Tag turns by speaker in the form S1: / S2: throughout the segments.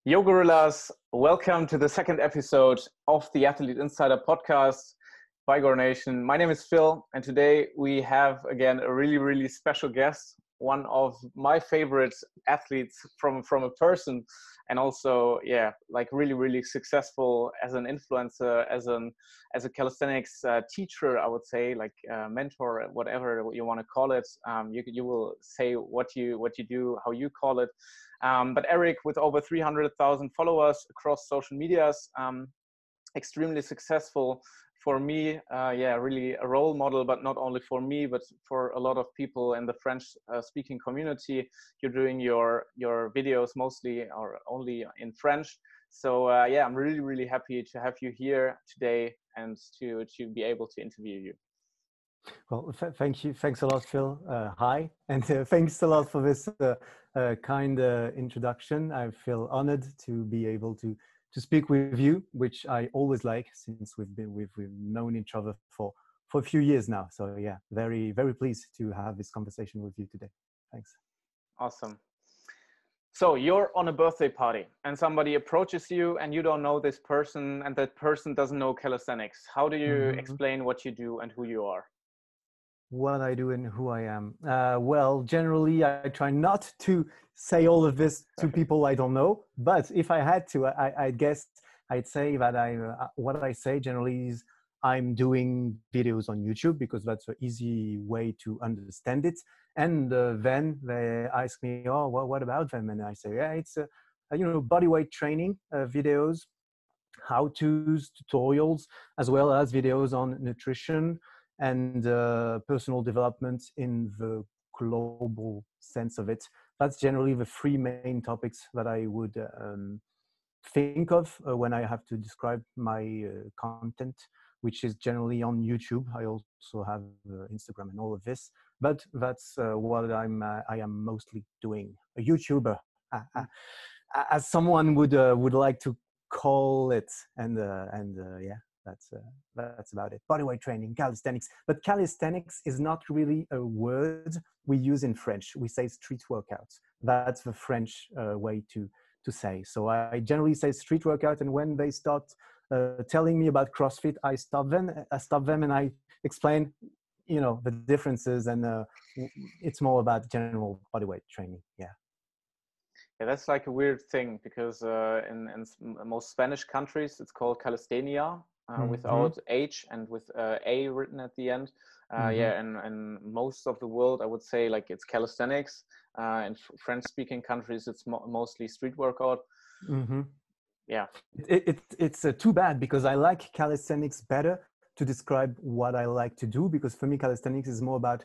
S1: Yo, Gorillas, welcome to the second episode of the Athlete Insider podcast by Gore Nation. My name is Phil, and today we have again a really special guest, one of my favorite athletes from a person, and also, really successful as an influencer, as a calisthenics teacher, I would say, like mentor, whatever you want to call it. You will say what you do, how you call it. But Eric, with over 300,000 followers across social medias, extremely successful for me. Really a role model, but not only for me, but for a lot of people in the French speaking community. You're doing your videos mostly or only in French. So I'm really happy to have you here today and to be able to interview you.
S2: Well, thank you. Thanks a lot, Phil. Hi, and thanks a lot for this kind introduction. I feel honored to be able to speak with you, which I always like since we've known each other for a few years now. So yeah, very pleased to have this conversation with you today. Thanks.
S1: Awesome. So you're on a birthday party and somebody approaches you and you don't know this person and that person doesn't know calisthenics. How do you explain what you do and who you are?
S2: What I do and who I am. Well, generally, I try not to say all of this to people I don't know. But if I had to, I guess I'd say that what I say generally is I'm doing videos on YouTube because that's an easy way to understand it. And then they ask me, "Oh, well, what about them?" And I say, "Yeah, it's bodyweight training videos, how-tos, tutorials, as well as videos on nutrition and personal development in the global sense of it." That's generally the three main topics that I would think of when I have to describe my content, which is generally on YouTube. I also have Instagram and all of this, but that's what I am mostly doing. A YouTuber, as someone would like to call it, and yeah. That's about it. Bodyweight training, calisthenics. But calisthenics is not really a word we use in French. We say street workouts. That's the French way to say. So I generally say street workout, and when they start telling me about CrossFit, I stop them and I explain, the differences, and it's more about general bodyweight training. Yeah.
S1: Yeah, that's like a weird thing because in most Spanish countries, it's called calisthenia. Without H and with A written at the end. And most of the world, I would say, like, it's calisthenics. In French-speaking countries, it's mostly street workout. Yeah.
S2: It's too bad because I like calisthenics better to describe what I like to do, because for me, calisthenics is more about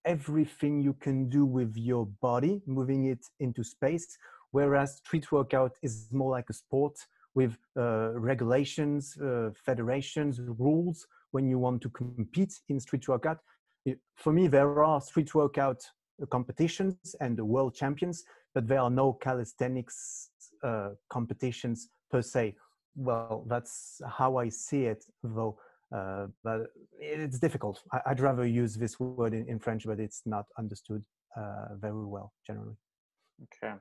S2: everything you can do with your body, moving it into space, whereas street workout is more like a sport with regulations, federations, rules when you want to compete in street workout. For me, there are street workout competitions and the world champions, but there are no calisthenics competitions per se. Well, that's how I see it, though. But it's difficult. I'd rather use this word in French, but it's not understood very well generally.
S1: Okay.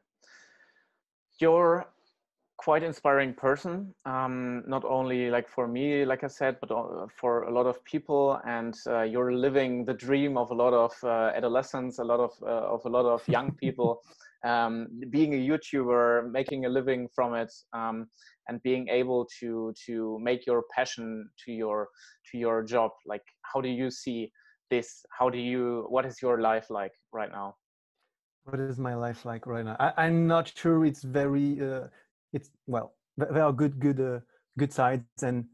S1: You're quite inspiring person, not only like for me, like I said, but for a lot of people. And you're living the dream of a lot of adolescents, a lot of young people, being a YouTuber, making a living from it, and being able to make your passion to your job. Like, how do you see this? What is your life like right now?
S2: What is my life like right now? I'm not sure. It's very well, there are good sides and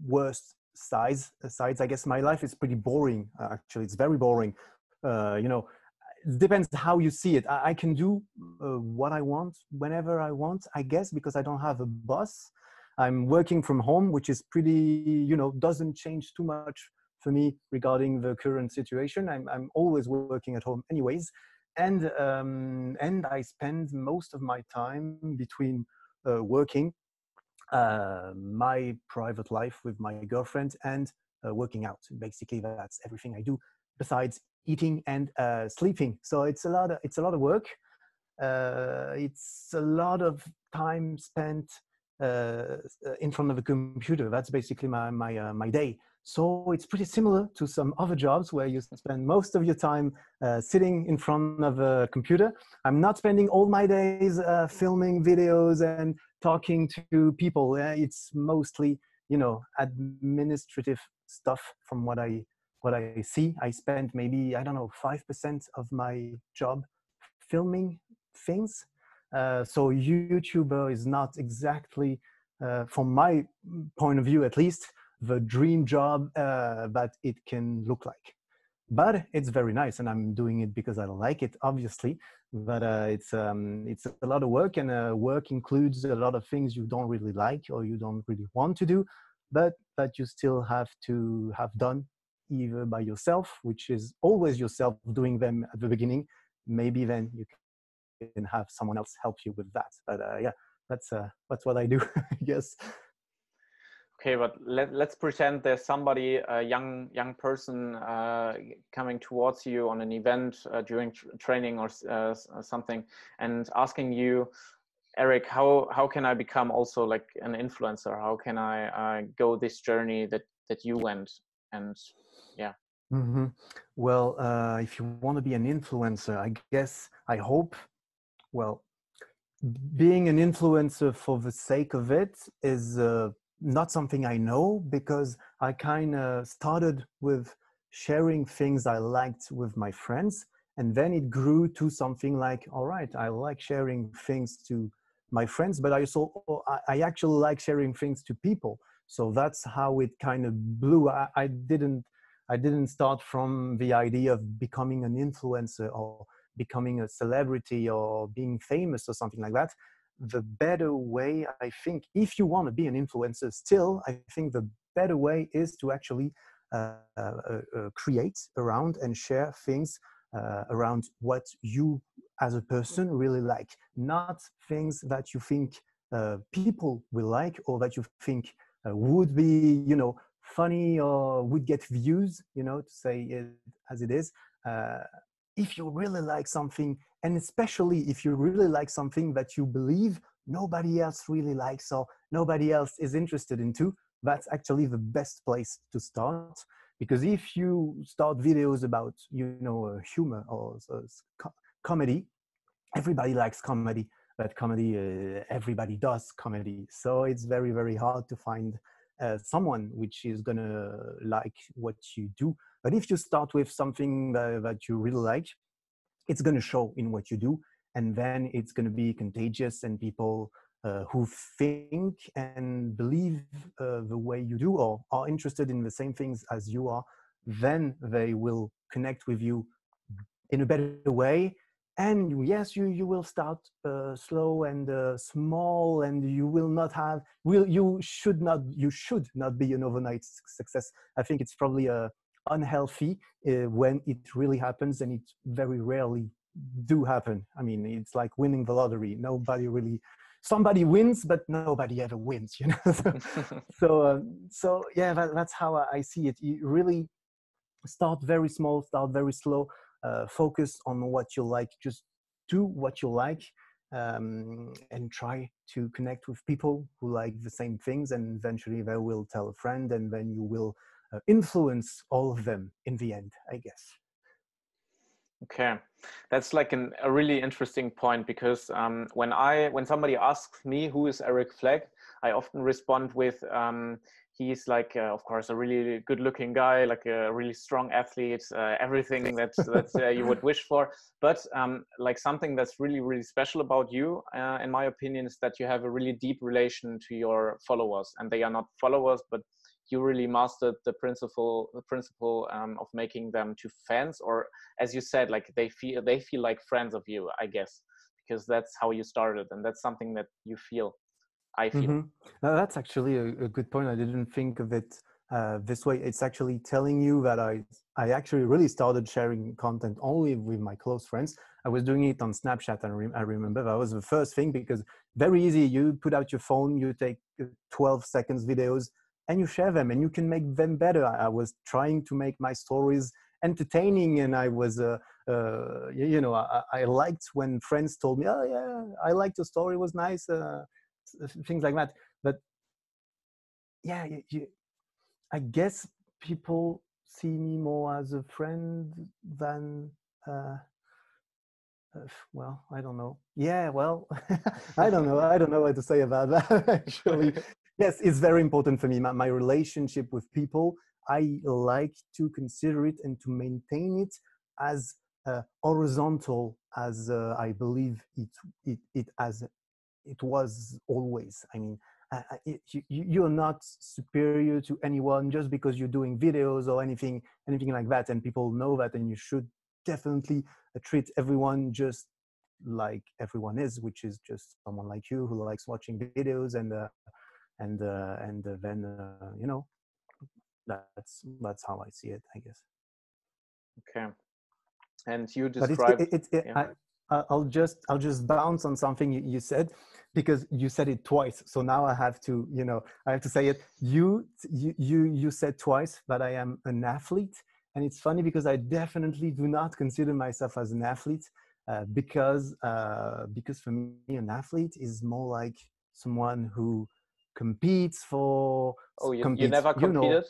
S2: worst sides. I guess my life is pretty boring. Actually, it's very boring. It depends how you see it. I can do what I want whenever I want, I guess, because I don't have a boss. I'm working from home, which is pretty, doesn't change too much for me regarding the current situation. I'm always working at home anyways. And I spend most of my time between working, my private life with my girlfriend, and working out. Basically, that's everything I do besides eating and sleeping. So it's a lot of work. it's a lot of time spent in front of a computer. That's basically my day. So it's pretty similar to some other jobs where you spend most of your time sitting in front of a computer. I'm not spending all my days filming videos and talking to people. It's mostly, you know, administrative stuff from what I see. I spend maybe, I don't know, 5% of my job filming things. So YouTuber is not exactly, from my point of view at least, the dream job that it can look like. But it's very nice, and I'm doing it because I like it, obviously. But it's a lot of work, and work includes a lot of things you don't really like or you don't really want to do, but that you still have to have done either by yourself, which is always yourself doing them at the beginning. Maybe then you can have someone else help you with that. But yeah, that's what I do, I guess.
S1: Okay, but let's pretend there's somebody, a young person coming towards you on an event during training or something, and asking you, Eric, how can I become also like an influencer? How can I go this journey that you went? And yeah.
S2: Mm-hmm. Well, if you want to be an influencer, I guess, I hope, well, being an influencer for the sake of it is not something I know, because I kind of started with sharing things I liked with my friends, and then it grew to something like, all right, I like sharing things to my friends, but I actually like sharing things to people. So that's how it kind of blew. I didn't start from the idea of becoming an influencer or becoming a celebrity or being famous or something like that. The better way, I think, if you want to be an influencer still, I think the better way is to actually create around and share things around what you as a person really like, not things that you think people will like, or that you think would be, you know, funny or would get views, you know, to say it as it is. If you really like something, and especially if you really like something that you believe nobody else really likes or nobody else is interested into, that's actually the best place to start. Because if you start videos about, you know, humor or comedy, everybody likes comedy, but comedy, everybody does comedy. So it's very, very hard to find someone which is gonna like what you do. But if you start with something that you really like, it's gonna show in what you do, and then it's gonna be contagious, and people who think and believe the way you do or are interested in the same things as you are, then they will connect with you in a better way. And yes, you will start slow and small, and you will not have, you should not be an overnight success. I think it's probably unhealthy when it really happens, and it very rarely do happen. I mean, it's like winning the lottery. Somebody wins, but nobody ever wins, you know. So yeah, that's how I see it. You really start very small, start very slow, focus on what you like, just do what you like, and try to connect with people who like the same things, and eventually they will tell a friend, and then you will influence all of them in the end, I guess.
S1: Okay, that's like a really interesting point, because when somebody asks me who is Eric Flagg, I often respond with he's like of course a really good looking guy, like a really strong athlete, everything that you would wish for. But like something that's really special about you, in my opinion, is that you have a really deep relation to your followers, and they are not followers, but you really mastered the principle of making them to fans, or as you said, like they feel like friends of you, I guess, because that's how you started, and that's something that you feel. I feel.
S2: Mm-hmm. That's actually a good point. I didn't think of it this way. It's actually telling you that I actually really started sharing content only with my close friends. I was doing it on Snapchat, and I remember that was the first thing, because very easy. You put out your phone, you take 12 seconds videos, and you share them, and you can make them better. I was trying to make my stories entertaining, and I was I liked when friends told me, oh yeah, I liked your story, it was nice, things like that. But yeah, I guess people see me more as a friend than uh, well, I don't know. Yeah, well, I don't know. I don't know what to say about that, actually. Yes, it's very important for me. My relationship with people, I like to consider it and to maintain it as horizontal as I believe it was always. I mean, you're not superior to anyone just because you're doing videos or anything like that, and people know that, and you should definitely treat everyone just like everyone is, which is just someone like you who likes watching videos, and then that's how I see it, I guess.
S1: Okay. And you
S2: But
S1: described, yeah.
S2: I'll just bounce on something you said, because you said it twice. So now I have to, I have to say it. You said twice that I am an athlete, and it's funny because I definitely do not consider myself as an athlete, because for me an athlete is more like someone who competes for
S1: Oh, you
S2: competes.
S1: never competed?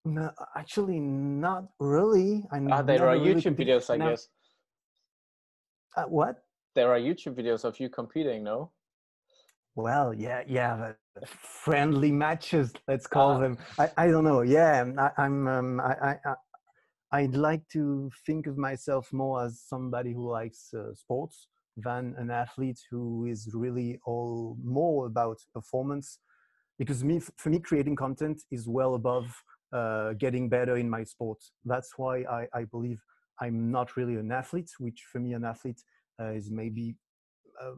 S2: No, actually, not really. I
S1: There are
S2: never really
S1: YouTube
S2: competed.
S1: videos, I
S2: Now,
S1: guess.
S2: what?
S1: There are YouTube videos of you competing, no?
S2: Well, yeah, friendly matches, let's call
S1: Ah,
S2: them. I don't know. Yeah, I'd like to think of myself more as somebody who likes sports than an athlete who is really all more about performance. Because for me, creating content is well above getting better in my sport. That's why I believe I'm not really an athlete, which for me, an athlete is maybe uh,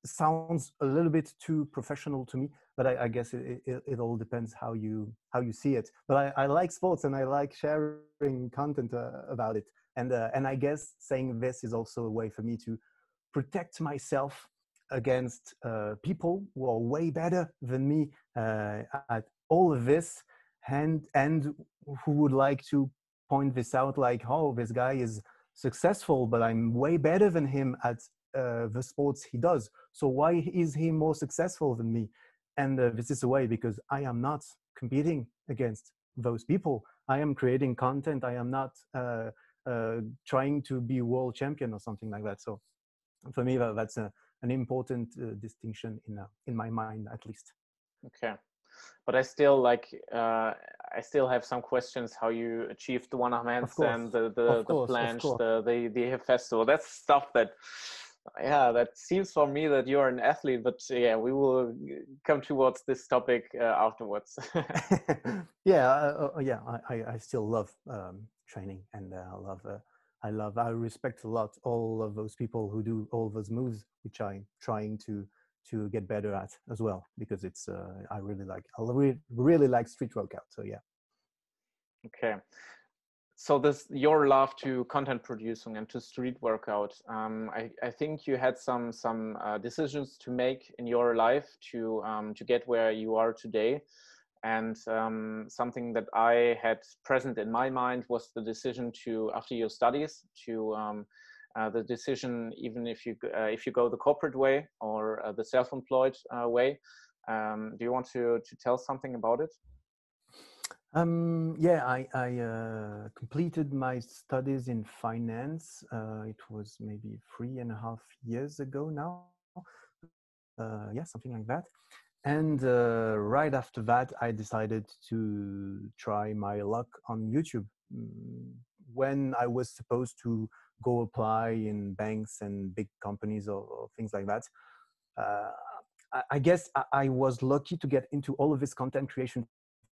S2: sounds a little bit too professional to me, but I guess it all depends how you see it. But I like sports, and I like sharing content about it, and I guess saying this is also a way for me to protect myself against people who are way better than me at all of this, and who would like to point this out, like, oh, this guy is successful, but I'm way better than him at the sports he does. So why is he more successful than me? And this is a way, because I am not competing against those people. I am creating content. I am not trying to be world champion or something like that. So for me, that's an important distinction in my mind, at least.
S1: okay. But I still I still have some questions how you achieved the one-arm
S2: Of course,
S1: handstand,
S2: of
S1: the
S2: course, of
S1: planche,
S2: course.
S1: the festival. That's stuff that, yeah, that seems for me that you're an athlete. But yeah, we will come towards this topic afterwards.
S2: Yeah, yeah. I still love training, and I respect a lot all of those people who do all those moves, which I'm trying to get better at as well, because it's I really like street workout. So yeah.
S1: Okay. So this your love to content producing and to street workout. I think you had some decisions to make in your life to get where you are today. And something that I had present in my mind was the decision to, after your studies, to the decision, even if you go the corporate way or the self-employed way. Do you want to tell something about it?
S2: Yeah, I completed my studies in finance. It was maybe 3.5 years ago now. Yeah, something like that. And right after that, I decided to try my luck on YouTube. When I was supposed to go apply in banks and big companies, or things like that, uh, I guess I was lucky to get into all of this content creation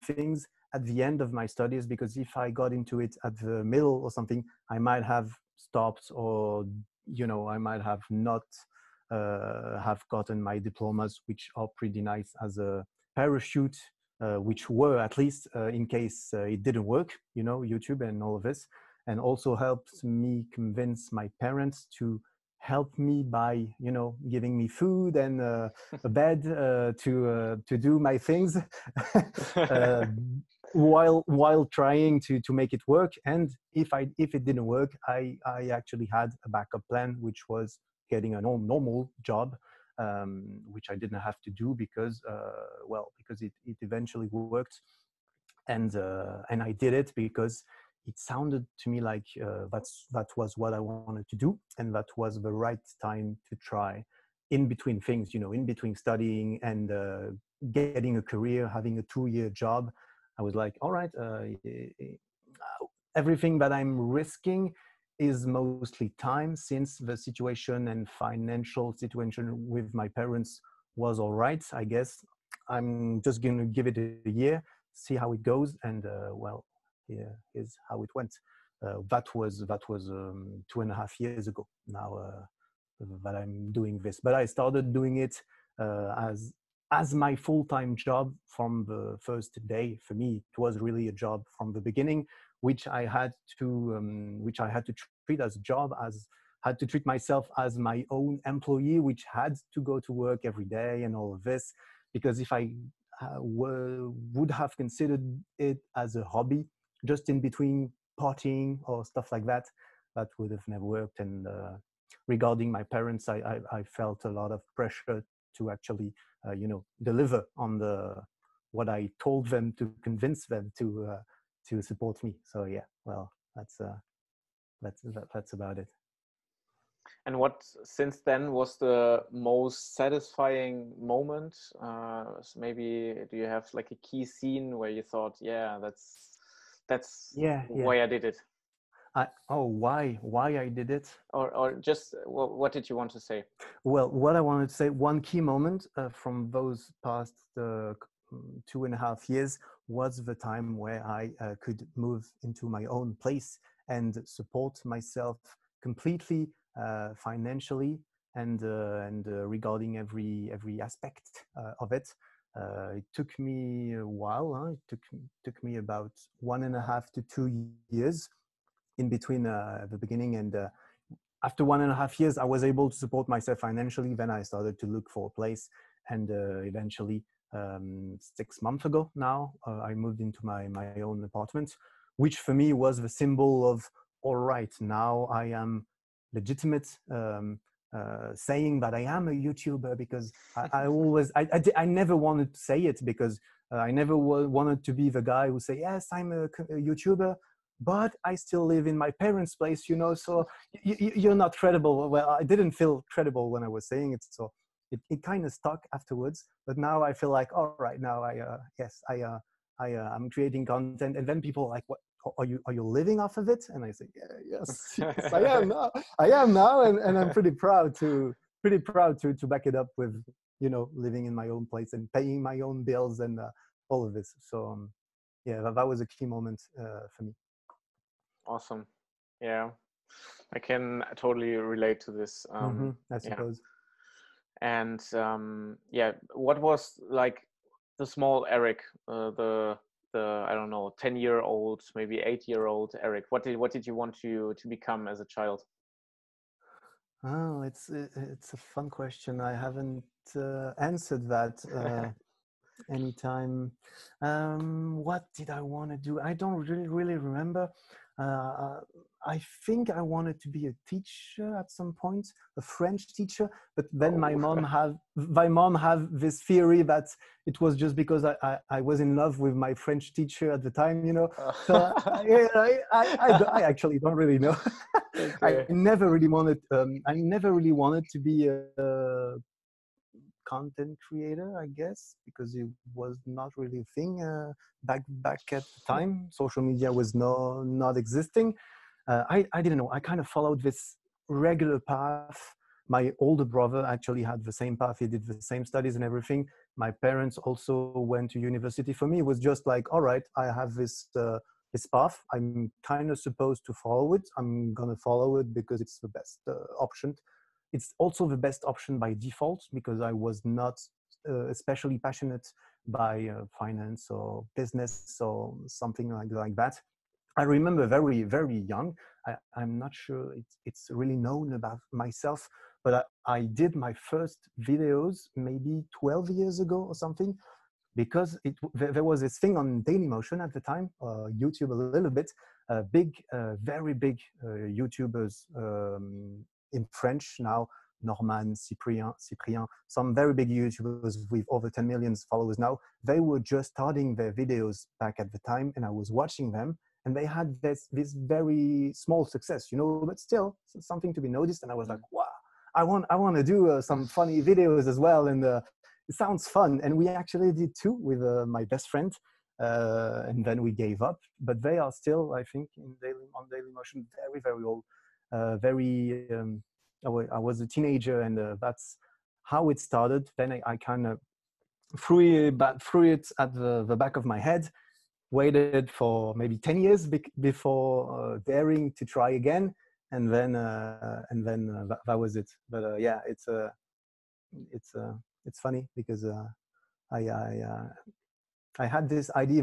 S2: things at the end of my studies, because if I got into it at the middle or something, I might have stopped, or I might have not have gotten my diplomas, which are pretty nice as a parachute, which were, at least in case it didn't work, YouTube and all of this, and also helped me convince my parents to help me by giving me food and a bed to do my things. uh, while trying to make it work. And if it didn't work, I actually had a backup plan, which was getting a normal job, which I didn't have to do because because it eventually worked. And I did it because it sounded to me like that was what I wanted to do, and that was the right time to try. In between things, in between studying and getting a career, having a 2-year job, I was like, all right, everything that I'm risking is mostly time, since the situation and financial situation with my parents was all right. I guess I'm just going to give it a year, see how it goes, and yeah, here's how it went. That was 2.5 years ago now that I'm doing this. But I started doing it as my full-time job from the first day. For me, it was really a job from the beginning, which I had to treat as a job, had to treat myself as my own employee, which had to go to work every day and all of this. Because if I would have considered it as a hobby, just in between partying or stuff like that, that would have never worked. And regarding my parents, I felt a lot of pressure to actually, deliver on what I told them, to convince them to support me. So yeah, well, that's about it.
S1: And what since then was the most satisfying moment? So maybe do you have like a key scene where you thought, yeah, that's why I did it?
S2: Why I did it?
S1: Or just what did you want to say?
S2: Well, what I wanted to say, one key moment from those past 2.5 years was the time where I could move into my own place and support myself completely financially and regarding every aspect of it. It took me a while. It took me about 1.5 to 2 years in between the beginning and after 1.5 years, I was able to support myself financially. Then I started to look for a place, and eventually 6 months ago now, I moved into my own apartment, which for me was the symbol of, all right, now I am legitimate, saying that I am a YouTuber, because I never wanted to say it, because I never wanted to be the guy who say, yes, I'm a YouTuber, but I still live in my parents' place, so you're not credible. Well, I didn't feel credible when I was saying it, so it kind of stuck afterwards. But now I feel like, all right, now I'm creating content, and then people are like, what, are you living off of it? And I say, yeah, yes, I am now. And I'm pretty proud to back it up with, living in my own place and paying my own bills and all of this. So yeah, that was a key moment for me.
S1: Awesome. Yeah, I can totally relate to this.
S2: I suppose.
S1: Yeah. And yeah, what was like the small Eric, the I don't know, 10-year-old, maybe 8-year-old Eric? What did you want to become as a child?
S2: Oh, it's a fun question. I haven't answered that anytime. What did I want to do? I don't really remember. I think I wanted to be a teacher at some point, a French teacher. But then my mom have this theory that it was just because I was in love with my French teacher at the time, So I actually don't really know.
S1: Okay.
S2: I never really wanted. I never really wanted to be a content creator, I guess, because it was not really a thing back at the time. Social media was not existing. I didn't know. I kind of followed this regular path. My older brother actually had the same path. He did the same studies and everything. My parents also went to university. For me, it was just like, all right, I have this path. I'm kind of supposed to follow it. I'm gonna follow it because it's the best option. It's also the best option by default, because I was not especially passionate by finance or business or something like that. I remember very, very young. I'm not sure it's really known about myself, but I did my first videos maybe 12 years ago or something. because there was this thing on Dailymotion at the time, YouTube a little bit, very big YouTubers in French now, Norman, Cyprien, some very big YouTubers with over 10 million followers now. They were just starting their videos back at the time, and I was watching them, and they had this very small success, you know, but still something to be noticed. And I was like, wow, I want to do some funny videos as well, and it sounds fun. And we actually did too with my best friend, and then we gave up. But they are still, I think, on Dailymotion, very old, I was a teenager, and that's how it started. Then I kind of threw it at the back of my head, waited for maybe 10 years before daring to try again, and then that was it. But yeah, it's funny because I had this idea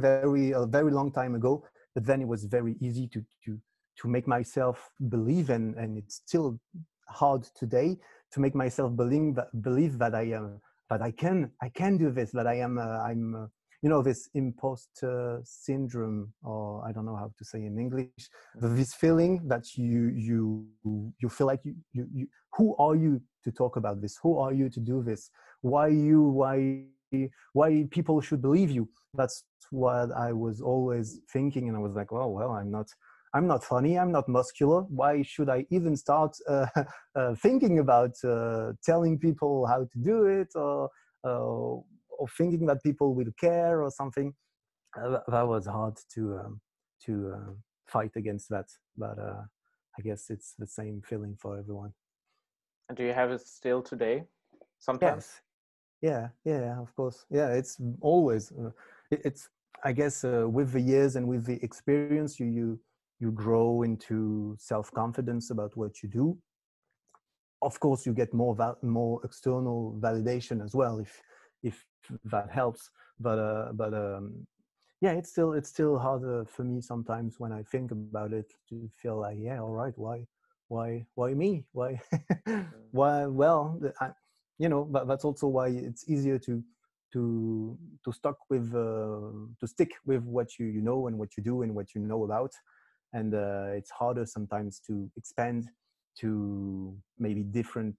S2: a very long time ago, but then it was very easy to make myself believe, and it's still hard today to make myself believe that I can do this, that I'm you know, this imposter syndrome, or I don't know how to say in English, this feeling that you feel like you who are you to talk about this? Who are you to do this? Why people should believe you? That's what I was always thinking, and I was like, well, I'm not funny, I'm not muscular. Why should I even start thinking about telling people how to do it, or thinking that people will care or something? That was hard to fight against that. But I guess it's the same feeling for everyone.
S1: And do you have it still today? Sometimes?
S2: Yes. Yeah, of course. Yeah, it's always, it's, I guess with the years and with the experience, you grow into self-confidence about what you do. Of course, you get more external validation as well, if that helps. But yeah, it's still harder for me sometimes when I think about it to feel like, yeah, all right, why me? Why? Why? Well, you know, but that's also why it's easier to stick with what you know and what you do and what you know about. And it's harder sometimes to expand to maybe different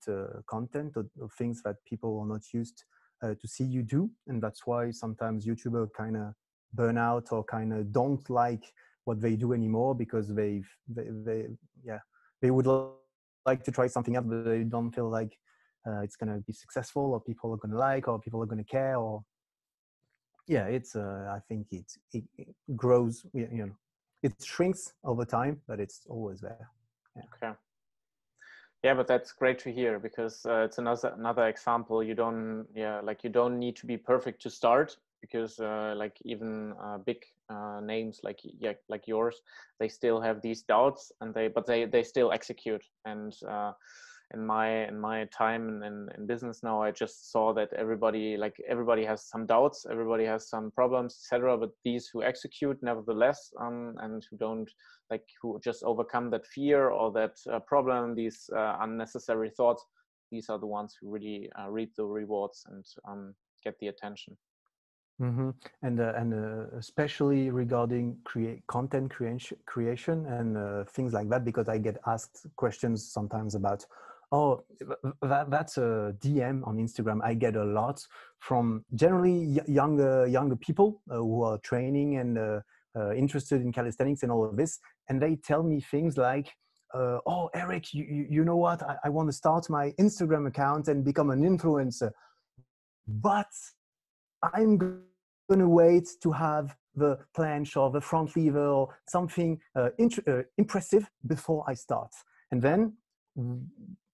S2: content or things that people are not used to see you do. And that's why sometimes YouTubers kind of burn out or kind of don't like what they do anymore, because they would like to try something else, but they don't feel like it's going to be successful, or people are going to like, or people are going to care, or yeah, it's I think it grows, you know, it shrinks over time, but it's always there. Yeah.
S1: Okay. Yeah, but that's great to hear, because it's another example. You don't need to be perfect to start, because like even big names like yours, they still have these doubts, and they still execute. And in my time in business now, I just saw that everybody has some doubts, everybody has some problems, etc. But these who execute nevertheless, and who just overcome that fear or that problem, these unnecessary thoughts, these are the ones who really reap the rewards and get the attention.
S2: Mm-hmm. And especially regarding content creation and things like that, because I get asked questions sometimes about, oh, that's a DM on Instagram. I get a lot from generally younger people who are training and interested in calisthenics and all of this, and they tell me things like, oh, Eric, you know what? I want to start my Instagram account and become an influencer, but I'm going to wait to have the planche or the front lever or something impressive before I start. And then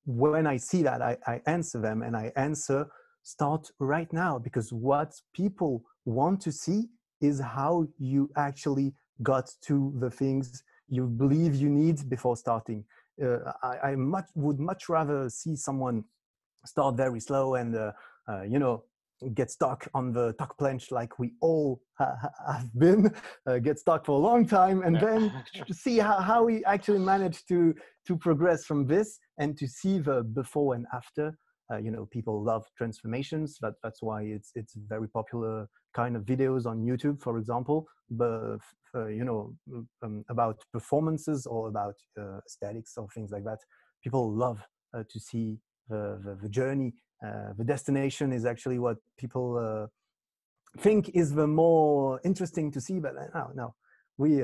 S2: when I see that, I answer them, and I answer, start right now, because what people want to see is how you actually got to the things you believe you need before starting. I would much rather see someone start very slow and you know, get stuck on the tuck planche like we all have been, get stuck for a long time, and then see how we actually managed to progress from this, and to see the before and after. people love transformations. That's why it's very popular kind of videos on YouTube, for example. But about performances or about aesthetics or things like that, people love to see the journey. The destination is actually what people think is the more interesting to see. But no, we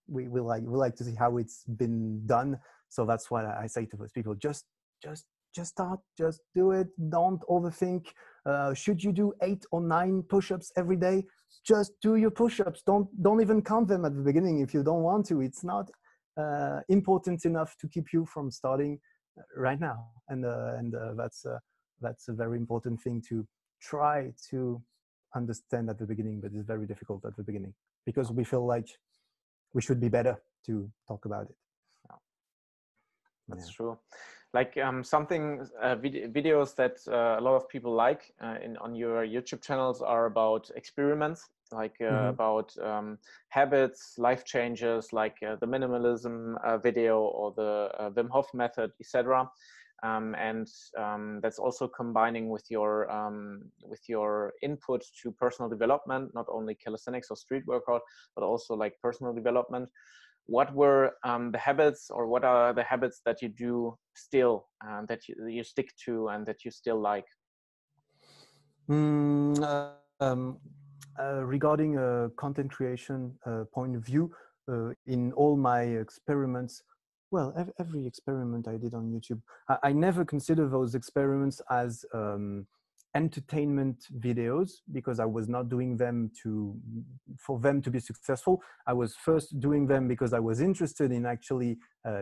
S2: like to see how it's been done. So that's why I say to those people, just start, just do it. Don't overthink. Should you do 8 or 9 push-ups every day? Just do your push-ups. Don't even count them at the beginning if you don't want to. It's not important enough to keep you from starting right now. And that's a very important thing to try to understand at the beginning, but it's very difficult at the beginning because we feel like we should be better to talk about it.
S1: That's true. Like videos that a lot of people like on your YouTube channels are about experiments, like about habits, life changes, like the minimalism video or the Wim Hof method, etc. And that's also combining with your input to personal development, not only calisthenics or street workout, but also like personal development. What were the habits, or what are the habits that you do still, that you stick to and that you still like?
S2: Regarding a content creation point of view, in all my experiments, well, every experiment I did on YouTube, I never consider those experiments as entertainment videos, because I was not doing them for them to be successful. I was first doing them because I was interested in actually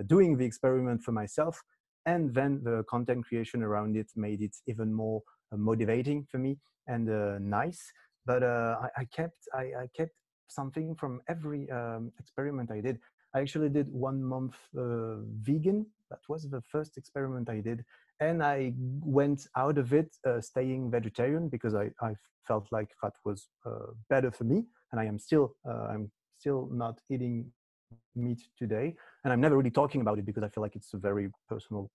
S2: doing the experiment for myself, and then the content creation around it made it even more motivating for me and nice. But I kept something from every experiment I did. I actually did 1 month vegan. That was the first experiment I did. And I went out of it staying vegetarian because I felt like that was better for me. And I'm still not eating meat today. And I'm never really talking about it because I feel like it's a very personal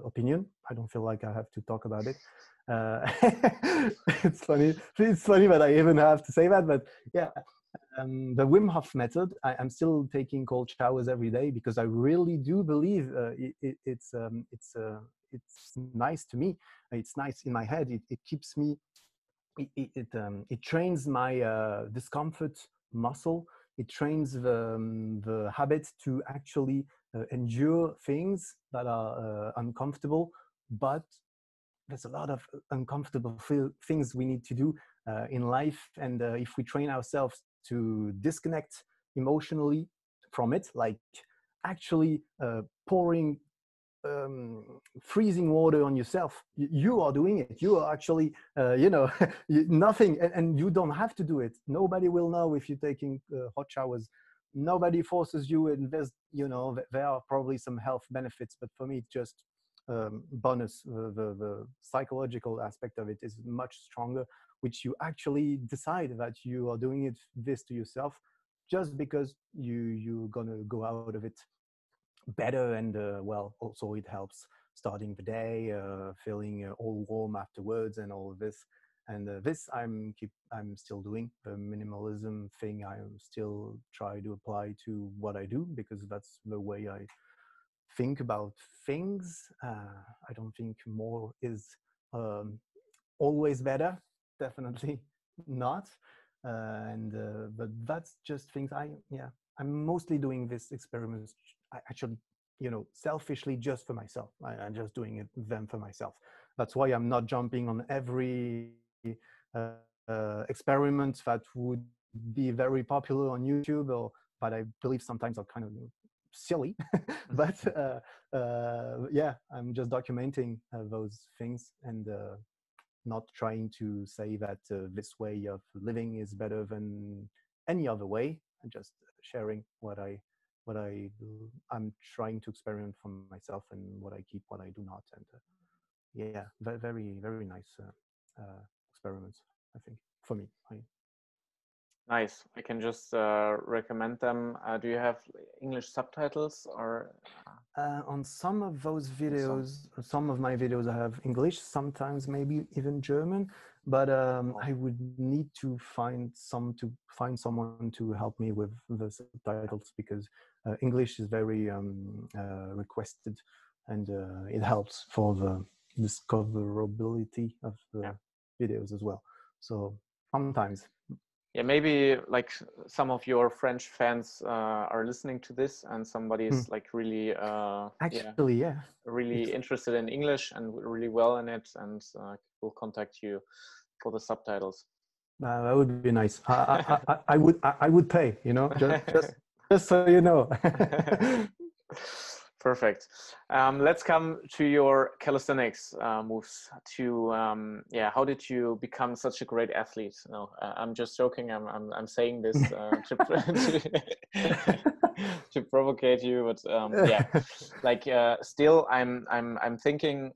S2: opinion. I don't feel like I have to talk about it. It's funny that I even have to say that, but yeah. The Wim Hof method, I'm still taking cold showers every day because I really do believe it's nice to me. It's nice in my head. It keeps me. It trains my discomfort muscle. It trains the habit to actually endure things that are uncomfortable, but there's a lot of uncomfortable things we need to do in life. And if we train ourselves to disconnect emotionally from it, like actually pouring freezing water on yourself, you are doing it. You are actually, nothing, and you don't have to do it. Nobody will know if you're taking hot showers. Nobody forces you, and there are probably some health benefits, but for me, it's just bonus. The psychological aspect of it is much stronger, which you actually decide that you are doing this to yourself just because you're gonna go out of it better. And well, also it helps starting the day, feeling all warm afterwards and all of this. And this I'm still doing. The minimalism thing I still try to apply to what I do, because that's the way I think about things. I don't think more is always better. Definitely not. But that's just things I'm mostly doing this experiments actually, selfishly, just for myself. I'm just doing them for myself. That's why I'm not jumping on every experiment that would be very popular on YouTube, or that I believe sometimes are kind of silly. But yeah, I'm just documenting those things, and not trying to say that this way of living is better than any other way. I'm just sharing what I'm trying to experiment for myself, and what I keep, what I do not. And yeah, very, very nice experiments, I think, for me.
S1: Nice. I can just recommend them. Do you have English subtitles or
S2: On some of those
S1: some?
S2: videos, some of my videos I have English, sometimes maybe even German, but
S1: Oh,
S2: I would need to find someone to help me with the subtitles because English is very requested, and it helps for the discoverability of
S1: yeah.
S2: the videos as well. So sometimes,
S1: Yeah, maybe like some of your French fans are listening to this, and
S2: hmm,
S1: somebody's like really, yeah,
S2: actually, yeah,
S1: really
S2: it's
S1: interested in English and really well in it, and will contact you for the subtitles.
S2: that would be nice. I would pay, just so you know.
S1: Perfect. Let's come to your calisthenics moves. Yeah, how did you become such a great athlete? No, I'm just joking. I'm saying this to provocate you, but yeah, like still, I'm thinking.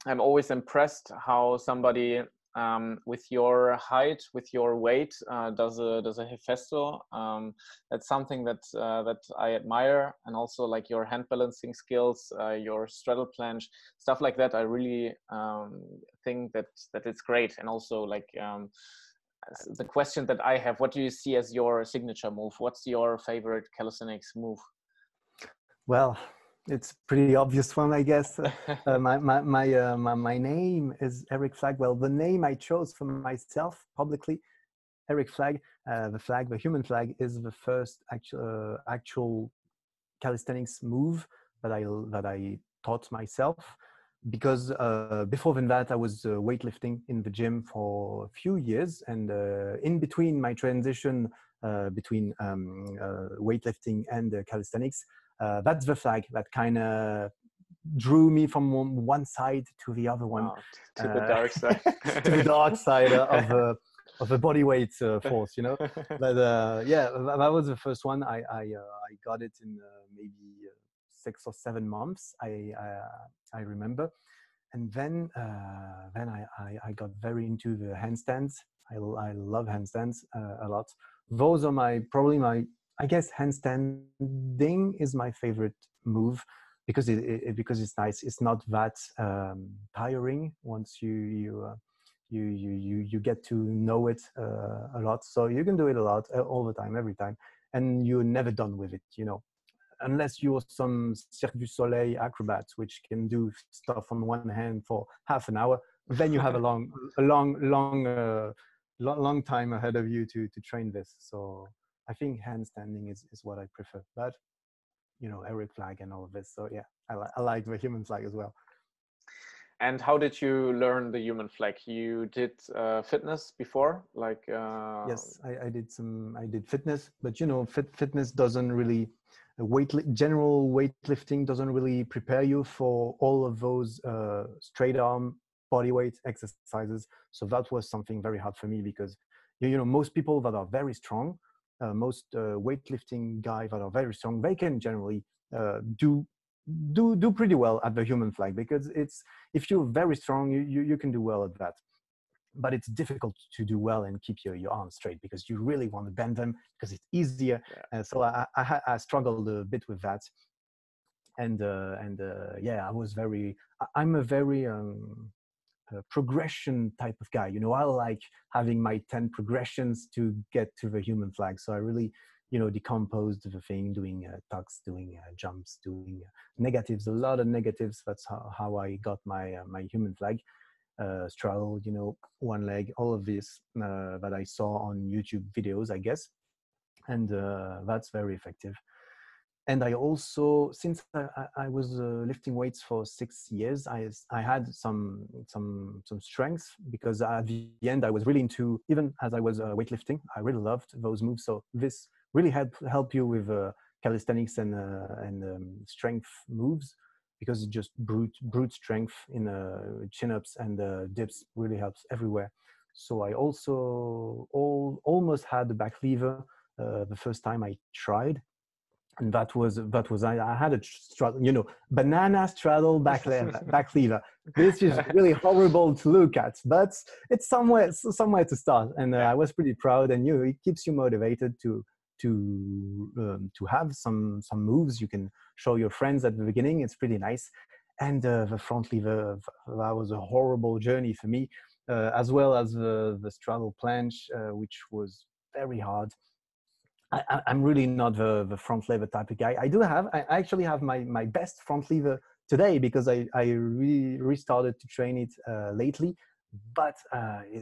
S1: I'm always impressed how somebody with your height, with your weight, does a Hefesto. That's something that I admire, and also like your hand balancing skills, your straddle planche, stuff like that. I really think that it's great, and also like. The question that I have: what do you see as your signature move? What's your favorite calisthenics move?
S2: Well, it's a pretty obvious one, I guess. My name is Eric Flagg. Well, the name I chose for myself publicly, Eric Flagg. The human flag, is the first actual calisthenics move that I taught myself, because before than that I was weightlifting in the gym for a few years, and in between my transition between weightlifting and calisthenics, that's the flag that kind of drew me from one side to the other one,
S1: Wow, to the
S2: uh,
S1: dark side.
S2: to the dark side of the body weight force, But yeah, that was the first one. I got it in maybe 6 or 7 months. I remember, and then I got very into the handstands. I love handstands a lot. Those are probably my, I guess handstanding is my favorite move, because because it's nice. It's not that tiring once you get to know it a lot. So you can do it a lot, all the time, every time, and you're never done with it. Unless you're some Cirque du Soleil acrobat, which can do stuff on one hand for half an hour, then you have long time ahead of you to train this. So I think handstanding is what I prefer. But Eric Flag and all of this. So yeah, I like the human flag as well.
S1: And how did you learn the human flag? You did fitness before, like
S2: Yes, I did fitness, but fitness doesn't really general weightlifting doesn't really prepare you for all of those straight arm body weight exercises. So that was something very hard for me, because most people that are very strong, most weightlifting guys that are very strong, they can generally do pretty well at the human flag, because it's if you're very strong, you can do well at that. But it's difficult to do well and keep your arms straight, because you really want to bend them because it's easier.
S1: yeah.
S2: So I struggled a bit with that, and yeah, I'm a very progression type of guy. I like having my 10 progressions to get to the human flag. So I really decomposed the thing, doing tucks, doing jumps, doing negatives, a lot of negatives. That's how I got my human flag. Straddle, one leg, all of this that I saw on YouTube videos, I guess. And that's very effective. And I also, since I was lifting weights for 6 years, I had some strength, because at the end I was really into, even as I was weightlifting, I really loved those moves. So this really help you with calisthenics and strength moves, because it just brute strength in chin-ups and dips really helps everywhere. So I also almost had the back lever the first time I tried, And I had a straddle, banana straddle back lever. This is really horrible to look at, but it's somewhere to start. And I was pretty proud, and it keeps you motivated to have some moves you can show your friends at the beginning. It's pretty nice. And the front lever, that was a horrible journey for me, as well as the straddle planche, which was very hard. I'm really not the front lever type of guy. I actually have my best front lever today, because I restarted to train it lately, but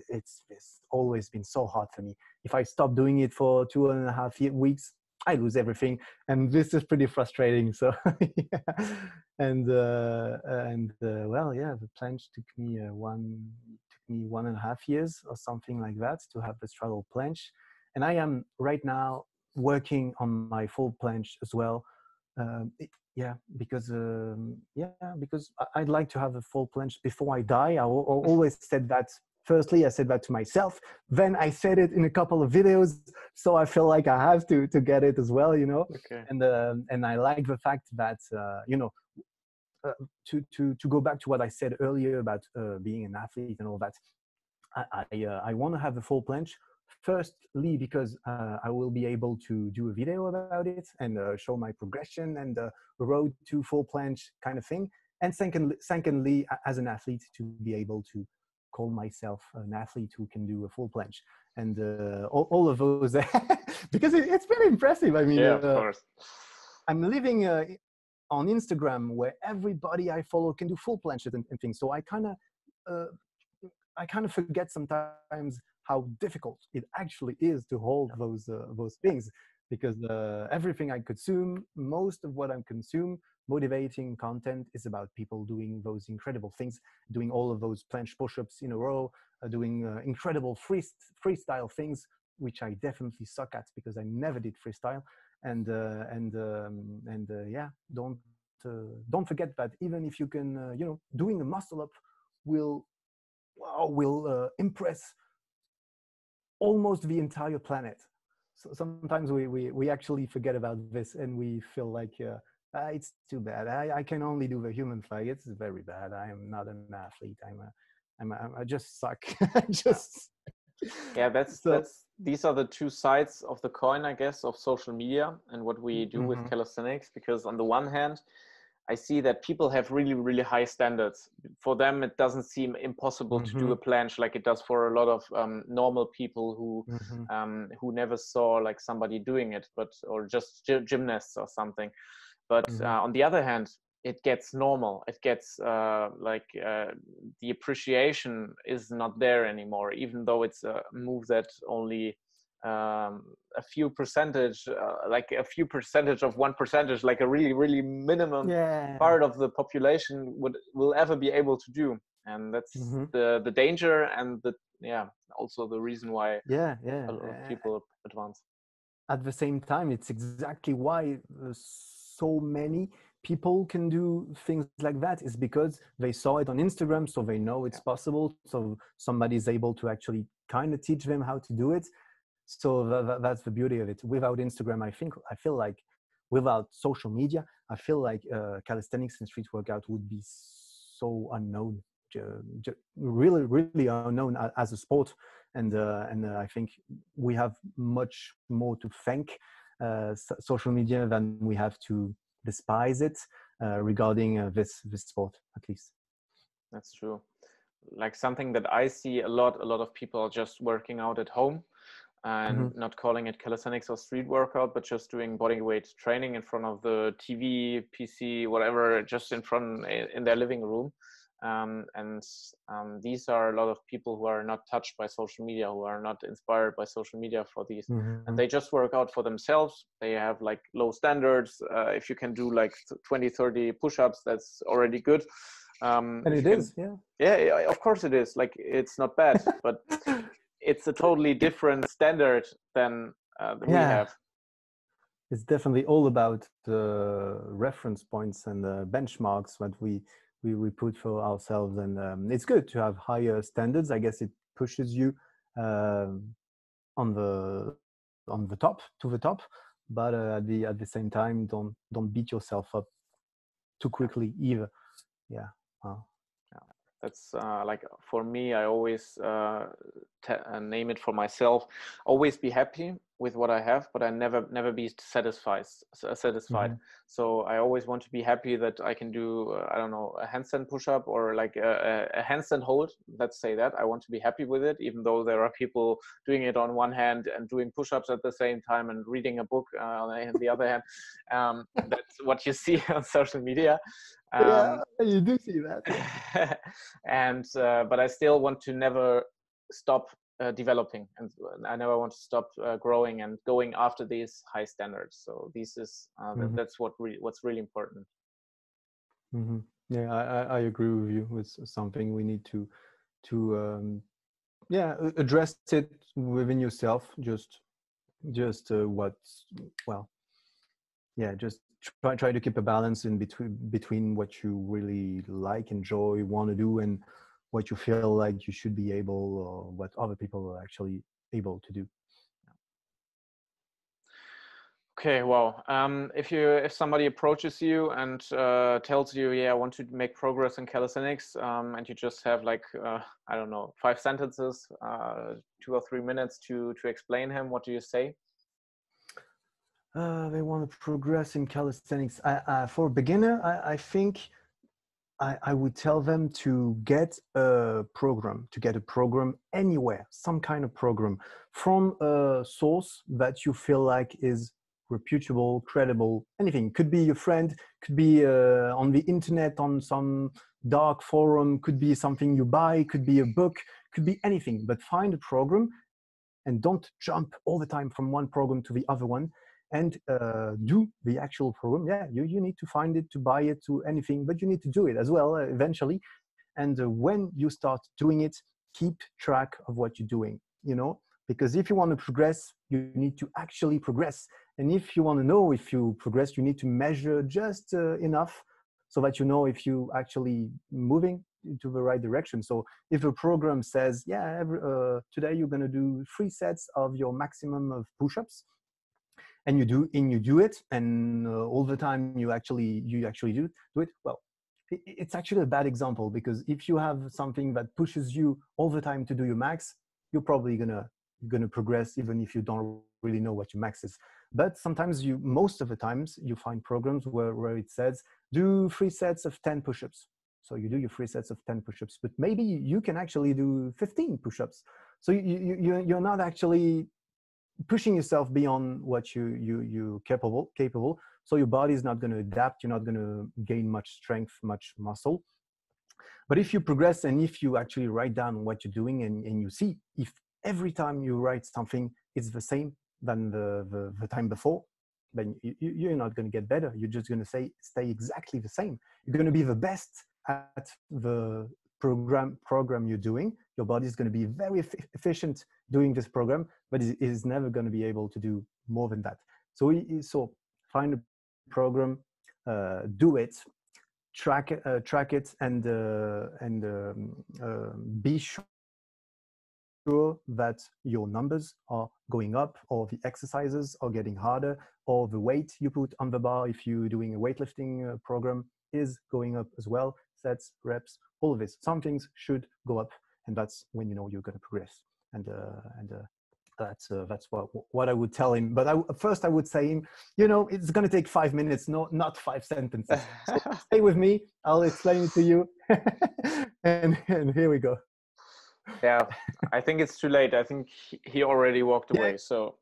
S2: it's always been so hard for me. If I stop doing it for 2.5 weeks, I lose everything, and this is pretty frustrating. So yeah. And well, yeah, the planche took me 1.5 years or something like that to have the straddle planche, and I am right now working on my full planche as well. Because I'd like to have a full planche before I die. I always said that. Firstly, I said that to myself. Then I said it in a couple of videos, so I feel like I have to get it as well,
S1: Okay.
S2: And I like the fact that to go back to what I said earlier about being an athlete and all that. I want to have the full planche. Firstly, because I will be able to do a video about it and show my progression and the road to full planche kind of thing. And secondly, as an athlete, to be able to call myself an athlete who can do a full planche. And all of those, because it's very impressive. I mean,
S1: yeah, of course.
S2: I'm living on Instagram where everybody I follow can do full planches and things. So I kind of forget sometimes how difficult it actually is to hold those things, because everything I consume, most of what I consume, motivating content, is about people doing those incredible things, doing all of those planche push-ups in a row, doing incredible freestyle things, which I definitely suck at because I never did freestyle. And yeah, don't forget that even if you can, doing a muscle up will impress almost the entire planet. So sometimes we actually forget about this, and we feel like it's too bad. I can only do the human flag. It's very bad. I am not an athlete. I just suck.
S1: Yeah, that's these are the two sides of the coin, I guess, of social media and what we do with calisthenics. Because on the one hand, I see that people have really, really high standards. For them, it doesn't seem impossible to do a planche like it does for a lot of normal people who never saw like somebody doing it, or just gymnasts or something. But on the other hand, it gets normal. It gets the appreciation is not there anymore, even though it's a move that only a few percentage of 1%, like a really, really minimum part of the population will ever be able to do. And that's the danger, and also the reason why a lot of people advance.
S2: At the same time, it's exactly why so many people can do things like that, is because they saw it on Instagram, so they know it's possible. So somebody's able to actually kind of teach them how to do it. So that's the beauty of it. Without Instagram, I feel like without social media, I feel like calisthenics and street workout would be so unknown, really, really unknown as a sport. And I think we have much more to thank social media than we have to despise it regarding this sport, at least.
S1: That's true. Like something that I see a lot of people are just working out at home and not calling it calisthenics or street workout, but just doing bodyweight training in front of the TV, PC, whatever, just in their living room. These are a lot of people who are not touched by social media, who are not inspired by social media for these, and they just work out for themselves. They have like low standards. If you can do like 20-30 push-ups, that's already good.
S2: And it is,
S1: yeah, of course it is. Like, it's not bad, but it's a totally different standard than we have.
S2: It's definitely all about the reference points and the benchmarks that we put for ourselves, and it's good to have higher standards. I guess it pushes you on the top, but at the same time, don't beat yourself up too quickly either. Yeah. Wow.
S1: That's like for me, I always name it for myself. Always be happy with what I have, but I never be satisfied. Satisfied.
S2: Mm-hmm.
S1: So I always want to be happy that I can do I don't know, a handstand push-up or like a handstand hold. Let's say that I want to be happy with it, even though there are people doing it on one hand and doing push-ups at the same time and reading a book on the other hand. That's what you see on social media.
S2: Yeah, you do see that.
S1: And but I still want to never stop developing, and I never want to stop growing and going after these high standards. So this is
S2: Mm-hmm.
S1: that's what's really important.
S2: Mm-hmm. Yeah, I agree with you. It's something we need to yeah, address it within yourself. Just what's, well, yeah, just try to keep a balance in between what you really like, enjoy, want to do, and what you feel like you should be able, or what other people are actually able to do.
S1: Okay, well, if somebody approaches you and tells you, yeah, I want to make progress in calisthenics, and you just have like I don't know, 5 sentences, 2 or 3 minutes to explain him, what do you say?
S2: They want to progress in calisthenics. For a beginner, I think I would tell them to get a program anywhere, some kind of program from a source that you feel like is reputable, credible, anything. Could be your friend, could be on the internet, on some dark forum, could be something you buy, could be a book, could be anything, but find a program and don't jump all the time from one program to the other one, and do the actual program. Yeah, you need to find it, to buy it, to anything, but you need to do it as well eventually. And when you start doing it, keep track of what you're doing, because if you want to progress, you need to actually progress. And if you want to know if you progress, you need to measure just enough so that you know if you actually moving into the right direction. So if a program says, yeah, today you're going to do 3 sets of your maximum of push-ups, and you do it, and all the time you actually do it, well, it's actually a bad example, because if you have something that pushes you all the time to do your max, you're probably gonna progress even if you don't really know what your max is. But sometimes most of the times you find programs where it says do 3 sets of 10 push-ups. So you do your 3 sets of 10 push-ups, but maybe you can actually do 15 push-ups. So you're not actually pushing yourself beyond what you capable. So your body is not going to adapt. You're not going to gain much strength, much muscle. But if you progress, and if you actually write down what you're doing, and you see if every time you write something it's the same than the time before, then you're not going to get better. You're just going to stay exactly the same. You're going to be the best at the program you're doing. Your body is going to be very efficient doing this program, but it is never going to be able to do more than that. So find a program, do it, track it, and be sure that your numbers are going up, or the exercises are getting harder, or the weight you put on the bar, if you're doing a weightlifting program, is going up as well. Sets, reps, all of this. Some things should go up, and that's when you know you're going to progress. And that's what I would tell him. But first I would say him, it's going to take 5 minutes, not 5 sentences. So stay with me. I'll explain it to you. and here we go.
S1: Yeah, I think it's too late. I think he already walked away. So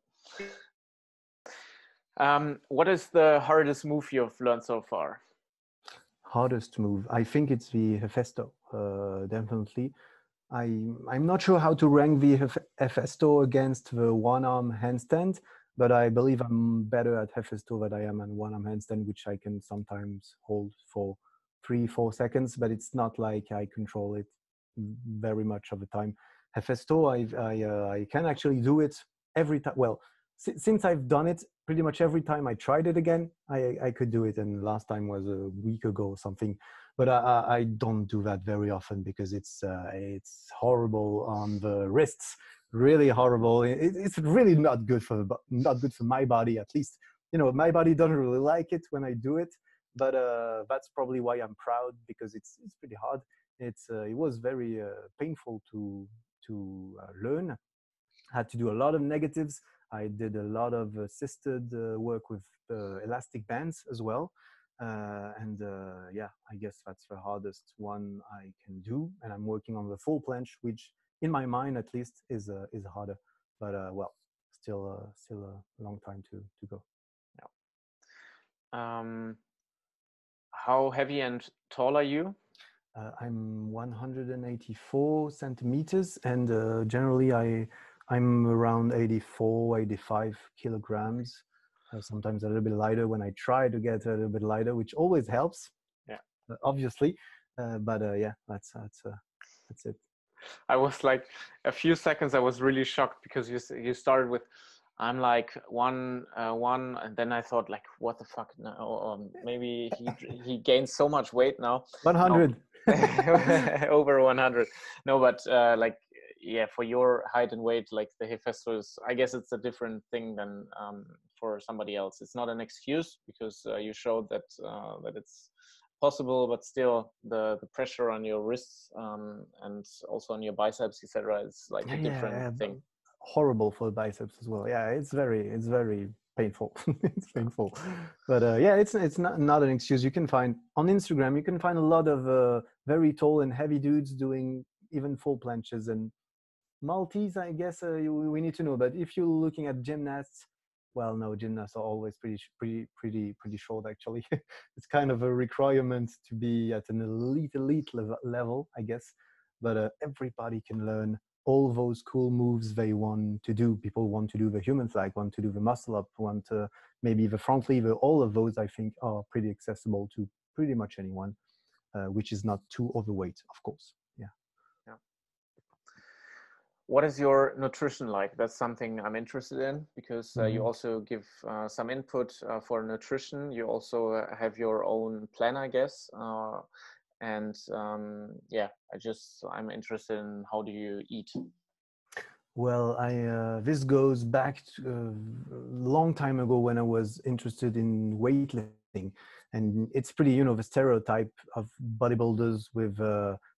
S1: what is the hardest move you've learned so far?
S2: Hardest move, I think it's the Hefesto, definitely. I'm not sure how to rank the Hefesto against the one-arm handstand, but I believe I'm better at Hefesto than I am at one-arm handstand, which I can sometimes hold for 3-4 seconds, but it's not like I control it very much of the time. Hefesto, I can actually do it every time. Well, since I've done it pretty much every time I tried it again, I could do it. And last time was a week ago or something. But I don't do that very often, because it's horrible on the wrists, really horrible. It's really not good for my body, at least my body doesn't really like it when I do it, but that's probably why I'm proud, because it's pretty hard. It was very painful to learn. I had to do a lot of negatives. I did a lot of assisted work with elastic bands as well. And yeah, I guess that's the hardest one I can do. And I'm working on the full planche, which in my mind at least is harder. But well, still a long time to go.
S1: Yeah. How heavy and tall are you?
S2: I'm 184 centimeters, and generally I'm around 84, 85 kilograms. Sometimes a little bit lighter when I try to get a little bit lighter, which always helps.
S1: Yeah,
S2: obviously. But yeah, that's it.
S1: I was like, a few seconds I was really shocked, because you started with, I'm like one, and then I thought like, what the fuck now? Maybe he gained so much weight now.
S2: 100.
S1: Over 100. No, but like, yeah, for your height and weight, like the Hephaestus, I guess it's a different thing than for somebody else. It's not an excuse, because you showed that that it's possible, but still the pressure on your wrists and also on your biceps, etc., is like a different thing.
S2: Horrible for the biceps as well. Yeah, it's very painful. It's painful, but yeah, it's not an excuse. You can find on Instagram, you can find a lot of very tall and heavy dudes doing even full planches and multis. I guess we need to know. But if you're looking at gymnasts, well, no, gymnasts are always pretty short. Actually, it's kind of a requirement to be at an elite level, I guess. But everybody can learn all those cool moves they want to do. People want to do the human flag, want to do the muscle up, want to maybe the front lever. All of those, I think, are pretty accessible to pretty much anyone, which is not too overweight, of course. Yeah.
S1: What is your nutrition like? That's something I'm interested in, because you also give some input for nutrition. You also have your own plan, I guess. And yeah, I'm interested in, how do you eat?
S2: Well, this goes back to a long time ago when I was interested in weightlifting, and it's pretty, the stereotype of bodybuilders with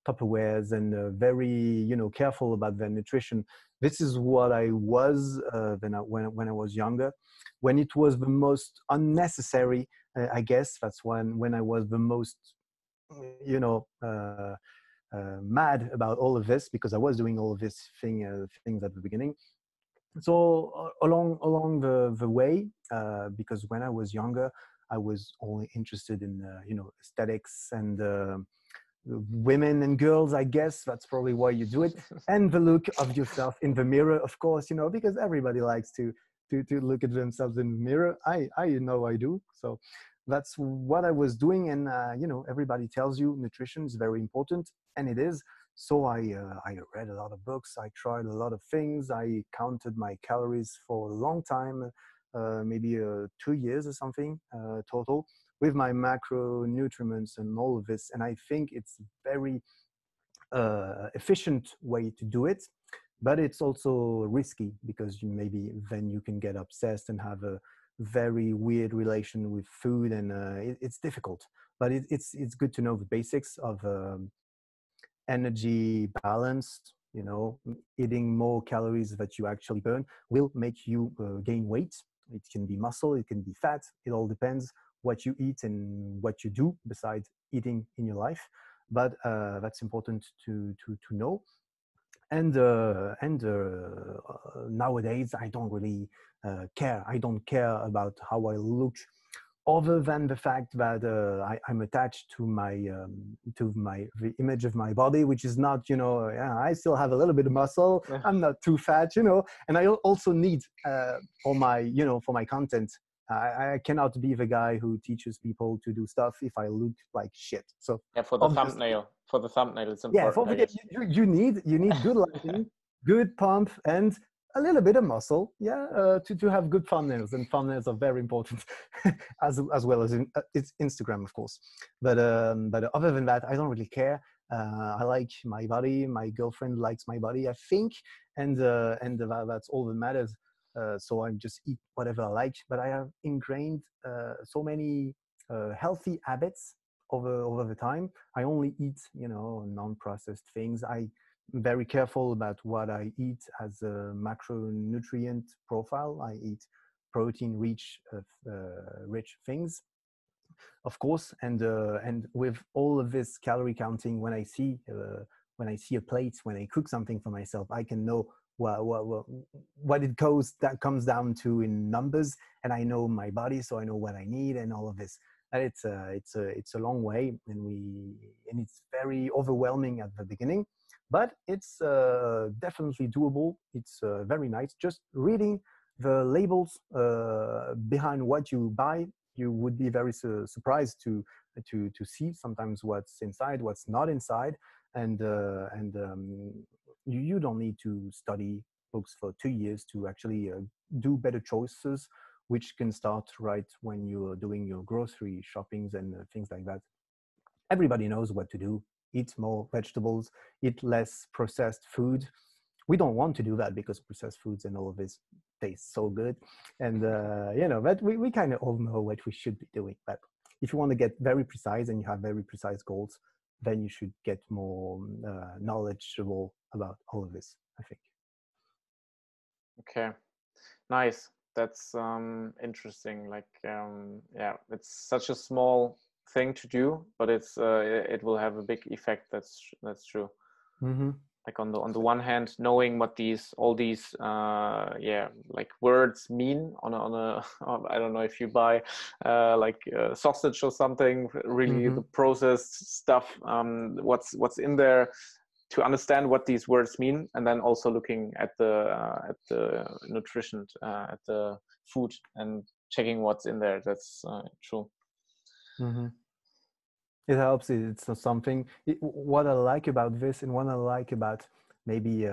S2: Tupperwares and very, careful about their nutrition. This is what I was when I was younger, when it was the most unnecessary. I guess that's when I was the most, mad about all of this, because I was doing all of these things at the beginning. So along the way, because when I was younger, I was only interested in aesthetics and women and girls. I guess that's probably why you do it, and the look of yourself in the mirror, of course, because everybody likes to look at themselves in the mirror. I know I do. So that's what I was doing. And everybody tells you nutrition is very important, and it is. So I read a lot of books. I tried a lot of things. I counted my calories for a long time, maybe 2 years or something total, with my macronutrients and all of this. And I think it's a very efficient way to do it, but it's also risky, because maybe then you can get obsessed and have a very weird relation with food, and it's difficult. But it's good to know the basics of energy balance. Eating more calories that you actually burn will make you gain weight. It can be muscle, it can be fat. It all depends what you eat and what you do besides eating in your life. But that's important to know. And nowadays I don't really care. I don't care about how I look, other than the fact that I'm attached to the image of my body, which is not, I still have a little bit of muscle. I'm not too fat, and I also need for my content. I cannot be the guy who teaches people to do stuff if I look like shit. So
S1: yeah, for the thumbnail, it's important.
S2: Yeah, you need good lighting, good pump, and a little bit of muscle, to have good thumbnails, and thumbnails are very important, as well as it's Instagram, of course. But other than that, I don't really care. I like my body. My girlfriend likes my body, I think, and that's all that matters. so I just eat whatever I like. But I have ingrained so many healthy habits over the time. I only eat, non-processed things. I'm very careful about what I eat as a macronutrient profile. I eat protein-rich rich things, of course, and with all of this calorie counting, when I see a plate, when I cook something for myself, I can know what it comes down to in numbers, and I know my body, so I know what I need and all of this. And it's a long way, and it's very overwhelming at the beginning, but it's definitely doable. It's very nice. Just reading the labels behind what you buy, you would be very surprised to see sometimes what's inside, what's not inside, and you don't need to study books for 2 years to actually do better choices, which can start right when you're doing your grocery shoppings and things like that. Everybody knows what to do. Eat more vegetables, eat less processed food. We don't want to do that because processed foods and all of this tastes so good. And, but we kind of all know what we should be doing. But if you want to get very precise and you have very precise goals, then you should get more knowledgeable about all of this, I think.
S1: Okay, nice. That's interesting. Like, it's such a small thing to do, but it will have a big effect. That's true.
S2: Mm-hmm.
S1: Like on the one hand, knowing what all these like words mean on a I don't know if you buy sausage or something, really
S2: Mm-hmm.
S1: the processed stuff, what's in there, to understand what these words mean, and then also looking at the nutrition, at the food, and checking what's in there. That's true.
S2: Mm-hmm. It helps. It's something. What I like about this, and what I like about maybe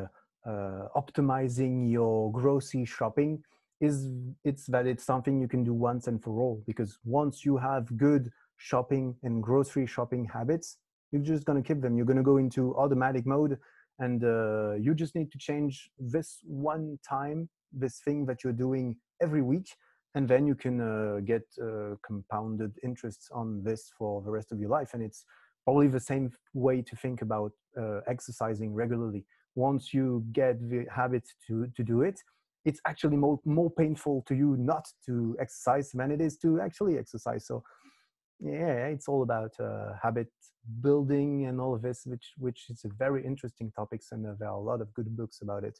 S2: optimizing your grocery shopping, is it's something you can do once and for all. Because once you have good shopping and grocery shopping habits, you're just gonna keep them. You're gonna go into automatic mode, and you just need to change this one time, this thing that you're doing every week, and then you can get compounded interests on this for the rest of your life. And it's probably the same way to think about exercising regularly. Once you get the habit to do it, it's actually more painful to you not to exercise than it is to actually exercise. So yeah, it's all about habit building and all of this, which is a very interesting topics, and there are a lot of good books about it,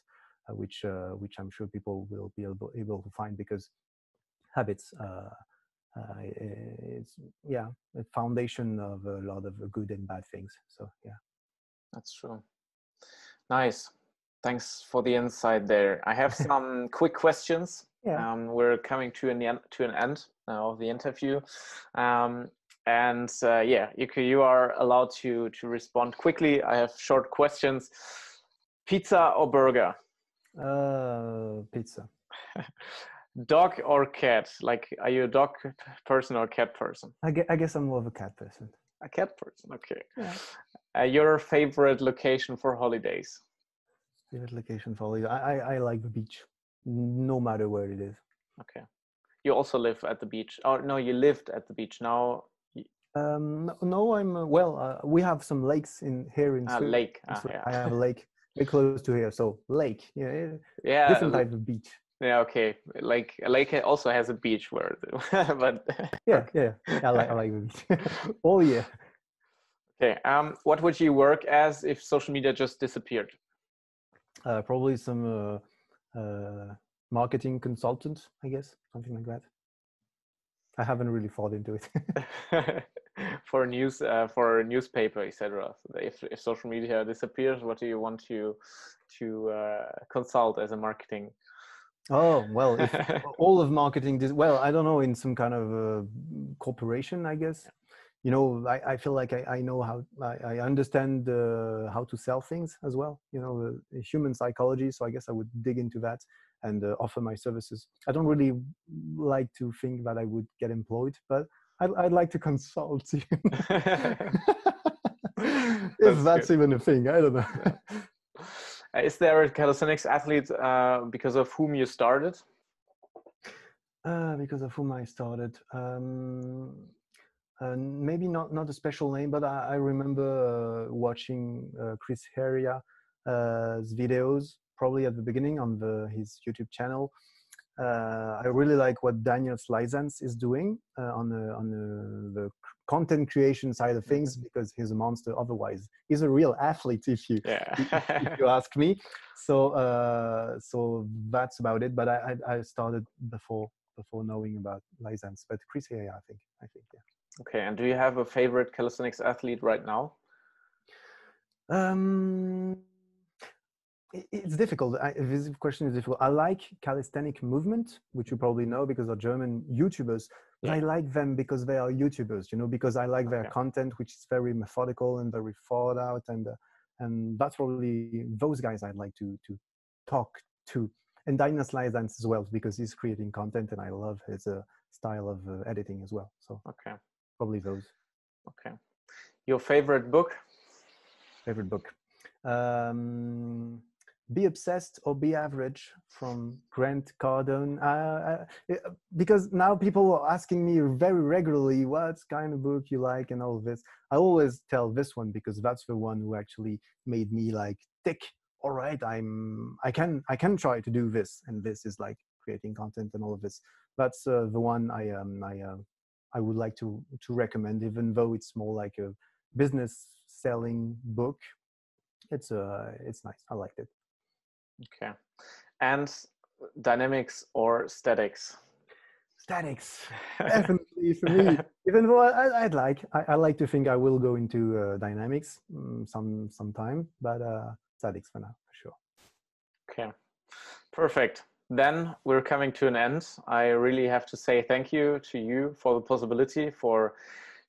S2: which I'm sure people will be able to find, because habits it's a foundation of a lot of good and bad things. So yeah,
S1: that's true. Nice. Thanks for the insight there. I have some quick questions.
S2: Yeah.
S1: We're coming to an end of the interview, and you are allowed to respond quickly. I have short questions. Pizza or burger?
S2: Pizza.
S1: Dog or cat? Like, are you a dog person or a cat person?
S2: I guess I'm more of a cat person.
S1: A cat person, okay.
S2: Yeah.
S1: Your favorite location for holidays?
S2: Favorite location for holidays? I like the beach, no matter where it is.
S1: Okay. You also live at the beach? Oh no, you lived at the beach. Now
S2: no, I'm we have some lakes here in Sweden.
S1: Lake.
S2: Yeah. I have a lake very close to here, so lake.
S1: Yeah,
S2: different type of beach.
S1: Yeah, okay. Like a lake also has a beach where, but
S2: yeah, I like the beach. Oh yeah.
S1: Okay. What would you work as if social media just disappeared?
S2: Probably some marketing consultant, I guess, something like that. I haven't really thought into it.
S1: For news, for a newspaper, etc. So if social media disappears, what do you want to consult as a marketing?
S2: Oh, well, if all of marketing I don't know, in some kind of corporation, I guess. I feel like I know how, I understand how to sell things as well, human psychology. So I guess I would dig into that and offer my services. I don't really like to think that I would get employed, but I'd like to consult. If that's even a thing, I don't know.
S1: Is there a calisthenics athlete because of whom you started?
S2: Because of whom I started. Maybe not a special name, but I remember watching Chris Heria's videos probably at the beginning on his YouTube channel. I really like what Daniel Slizans is doing on the content creation side of things, because he's a monster. Otherwise, he's a real athlete, if you ask me. So so that's about it. But I started before knowing about Lizans. But Chris here, I think yeah.
S1: Okay, and do you have a favorite calisthenics athlete right now?
S2: It's difficult. This question is difficult. I like calisthenic movement, which you probably know because they're German YouTubers. But I like them because they are YouTubers, you know, because I like their content, which is very methodical and very thought out, and that's probably those guys I'd like to talk to. And Dinas Lyzans as well, because he's creating content, and I love his style of editing as well. So probably those.
S1: Okay. Your favorite book?
S2: Favorite book. Be Obsessed or Be Average from Grant Cardone. Because now people are asking me very regularly what kind of book you like and all of this. I always tell this one because that's the one who actually made me like tick. All right, I can try to do this, and this is like creating content and all of this. That's the one I would like to recommend, even though it's more like a business selling book. It's nice. I liked it.
S1: Okay. And dynamics or statics?
S2: Statics, definitely for me. Even though I like to think I will go into dynamics sometime, but statics for now, for sure.
S1: Okay, perfect. Then we're coming to an end. I really have to say thank you to you for the possibility for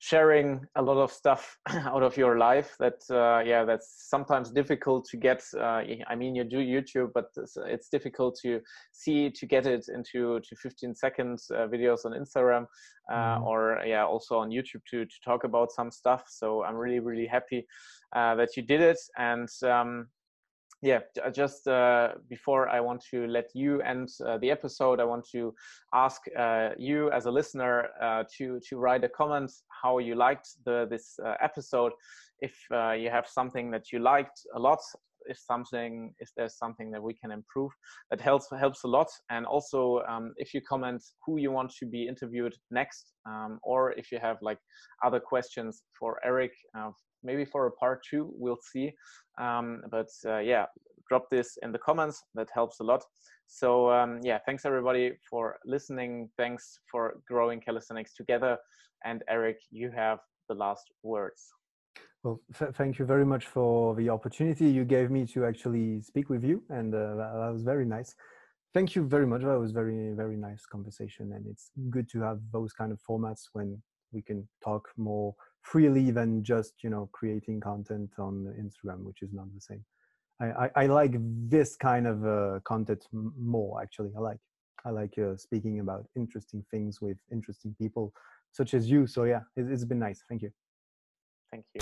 S1: sharing a lot of stuff out of your life that that's sometimes difficult to get. I mean, you do YouTube, but it's difficult to get it into 15 seconds videos on Instagram or also on YouTube to talk about some stuff. So I'm really happy that you did it. And just before I want to let you end the episode, I want to ask you as a listener to write a comment how you liked this episode. If you have something that you liked a lot, if there's something that we can improve, that helps a lot. And also if you comment who you want to be interviewed next, or if you have like other questions for Eric, maybe for a part 2, we'll see. Drop this in the comments. That helps a lot. So thanks everybody for listening. Thanks for growing calisthenics together. And Eric, you have the last words.
S2: Well, thank you very much for the opportunity you gave me to actually speak with you, and that was very nice. Thank you very much. That was very nice conversation, and it's good to have those kind of formats when we can talk more freely than just creating content on Instagram, which is not the same. I like this kind of content more, actually. I like speaking about interesting things with interesting people such as you. So yeah, it's been nice. Thank you.
S1: Thank you.